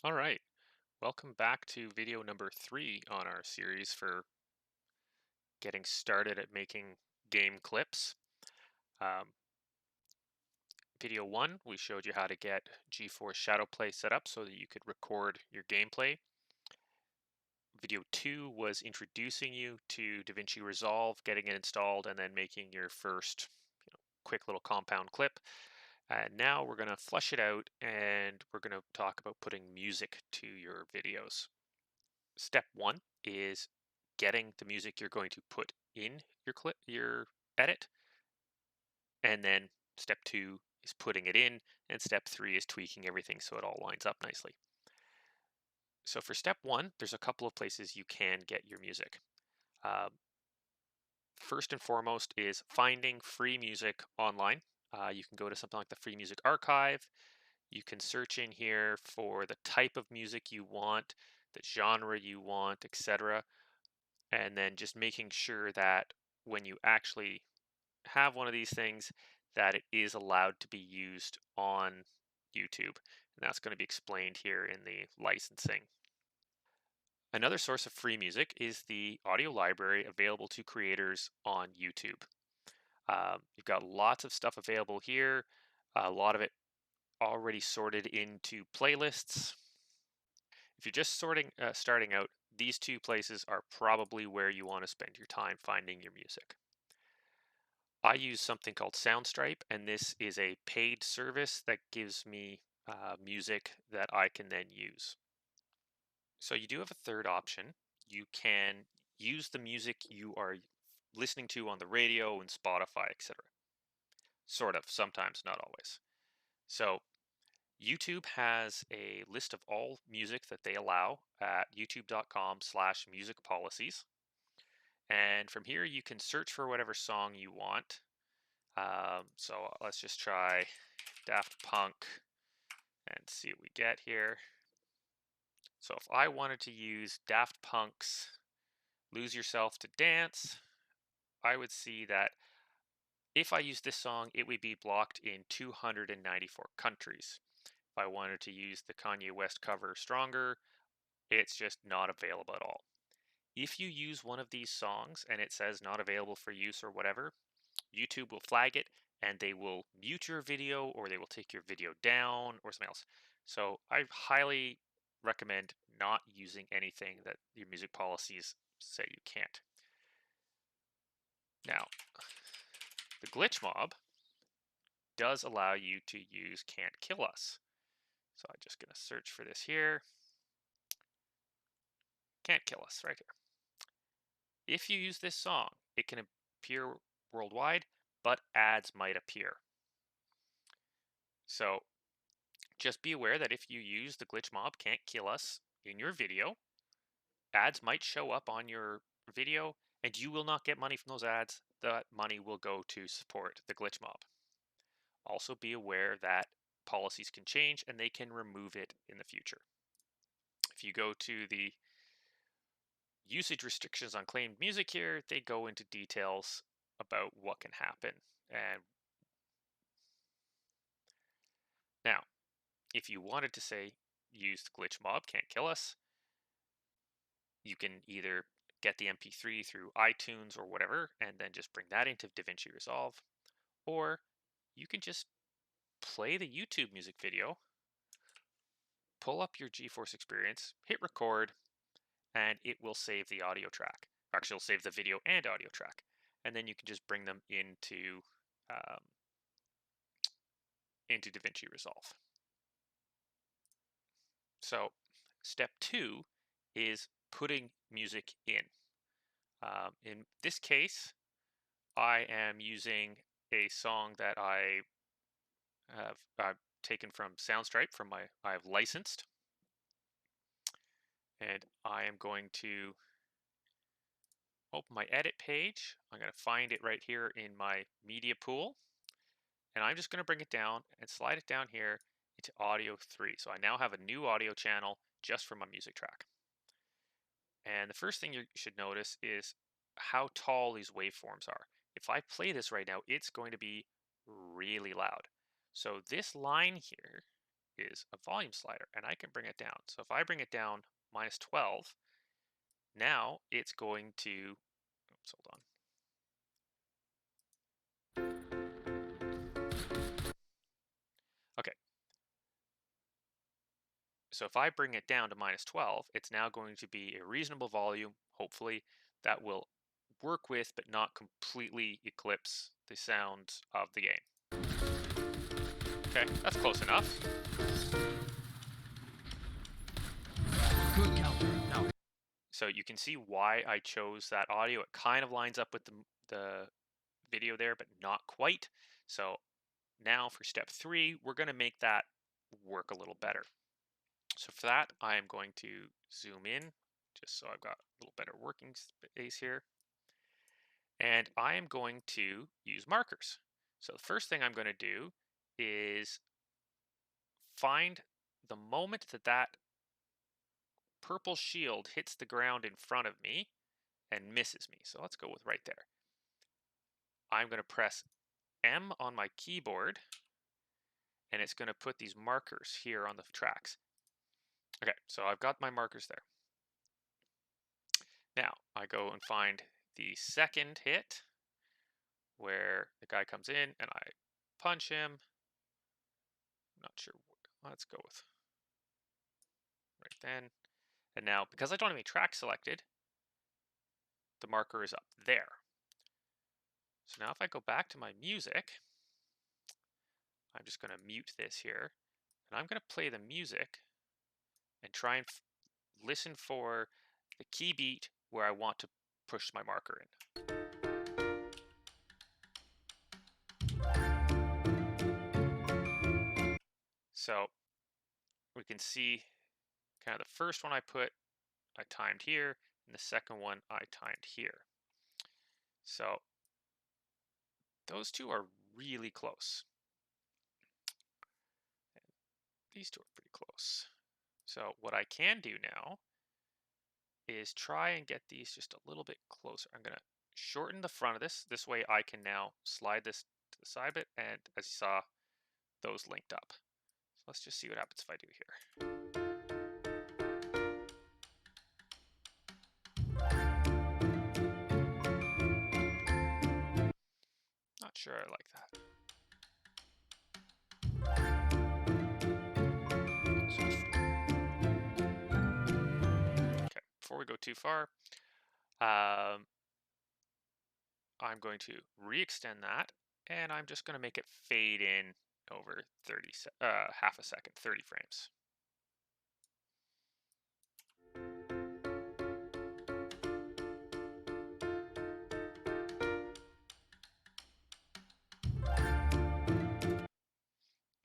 All right, welcome back to video number 3 on our series for getting started at making game clips. Um, Video 1, we showed you how to get GeForce Shadowplay set up so that you could record your gameplay. Video 2 was introducing you to Davinci Resolve, getting it installed, and then making your first quick little compound clip. And now we're going to flush it out and we're going to talk about putting music to your videos. Step one is getting the music you're going to put in your clip, your edit, and then step two is putting it in, and step three is tweaking everything so it all lines up nicely. So for step one, there's a couple of places you can get your music. Uh, First and foremost is finding free music online. You can go to something like the Free Music Archive. You can search in here for the type of music you want, the genre you want, etc. And then just making sure that when you actually have one of these things that it is allowed to be used on YouTube. And that's going to be explained here in the licensing. Another source of free music is the audio library available to creators on YouTube. You've got lots of stuff available here, a lot of it already sorted into playlists. If you're just starting out, these two places are probably where you want to spend your time finding your music. I use something called Soundstripe, and this is a paid service that gives me music that I can then use. So you do have a third option. You can use the music you are listening to on the radio and Spotify, etc. Sort of, sometimes, not always. So YouTube has a list of all music that they allow at youtube.com/music policies. And from here, you can search for whatever song you want. So let's just try Daft Punk and see what we get here. So if I wanted to use Daft Punk's Lose Yourself to Dance, I would see that if I use this song, it would be blocked in 294 countries. If I wanted to use the Kanye West cover Stronger, it's just not available at all. If you use one of these songs and it says not available for use or whatever, YouTube will flag it and they will mute your video or they will take your video down or something else. So I highly recommend not using anything that your music policies say you can't. Now, the glitch mob does allow you to use Can't Kill Us. So I'm just going to search for this here. Can't Kill Us right here. If you use this song, it can appear worldwide, but ads might appear. So just be aware that if you use the glitch mob Can't Kill Us in your video, ads might show up on your video and you will not get money from those ads. That money will go to support the glitch mob. Also be aware that policies can change and they can remove it in the future. If you go to the usage restrictions on claimed music here, they go into details about what can happen. And now, if you wanted to say use the glitch mob Can't Kill Us, you can either get the MP3 through iTunes or whatever, and then just bring that into Davinci Resolve, or you can just play the YouTube music video, pull up your GeForce Experience, hit record, and it will save the audio track. Actually, it'll save the video and audio track, and then you can just bring them um, into Davinci Resolve. So, step two is putting music in. In this case, I am using a song that I've taken from Soundstripe I've licensed, and I am going to open my edit page. I'm going to find it right here in my media pool, and I'm just going to bring it down and slide it down here into audio 3. So I now have a new audio channel just for my music track. And the first thing you should notice is how tall these waveforms are. If I play this right now, it's going to be really loud. So this line here is a volume slider, and I can bring it down. So if I bring it down -12, now it's going to, oops, hold on. Okay. So if I bring it down to -12, it's now going to be a reasonable volume, hopefully, that will work with but not completely eclipse the sounds of the game. Okay, that's close enough. Good counter. Now, So you can see why I chose that audio. It kind of lines up with the video there, but not quite. So now for step 3, we're going to make that work a little better. So for that, I am going to zoom in just so I've got a little better working space here. And I am going to use markers. So the first thing I'm going to do is find the moment that that purple shield hits the ground in front of me and misses me. So let's go with right there. I'm going to press M on my keyboard, and it's going to put these markers here on the tracks. Okay, so I've got my markers there. Now I go and find the second hit where the guy comes in and I punch him. Not sure. Let's go with right then. And now, because I don't have any tracks selected, the marker is up there. So now if I go back to my music, I'm just going to mute this here. And I'm going to play the music and try and listen for the key beat where I want to push my marker in. So we can see kind of the first one I timed here, and the second one I timed here. So those two are really close. And these two are pretty close. So what I can do now is try and get these just a little bit closer. I'm going to shorten the front of this. This way I can now slide this to the side bit, and as you saw, those linked up. So let's just see what happens if I do here. Not sure I like that. Okay, before we go too far, I'm going to re-extend that, and I'm just going to make it fade in over half a second, 30 frames.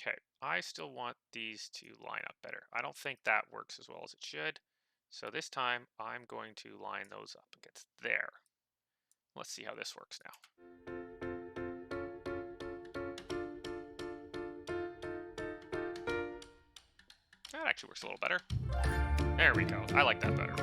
Okay, I still want these to line up better. I don't think that works as well as it should. So this time I'm going to line those up against there. Let's see how this works now. That actually works a little better. There we go. I like that better.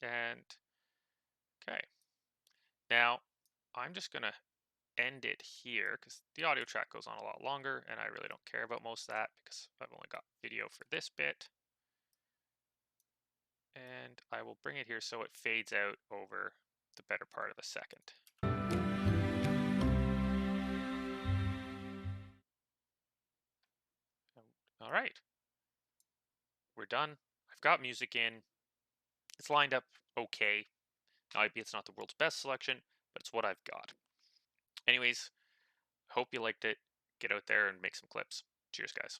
And okay, now I'm just gonna end it here because the audio track goes on a lot longer and I really don't care about most of that because I've only got video for this bit. And I will bring it here so it fades out over the better part of a second. All right, we're done. I've got music in. It's lined up okay. Maybe it's not the world's best selection, but it's what I've got. Anyways, hope you liked it. Get out there and make some clips. Cheers, guys.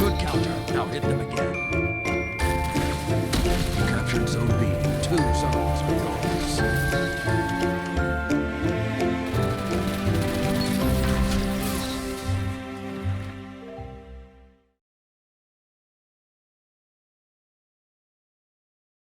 good counter. Now hit them again. You captured Zone B.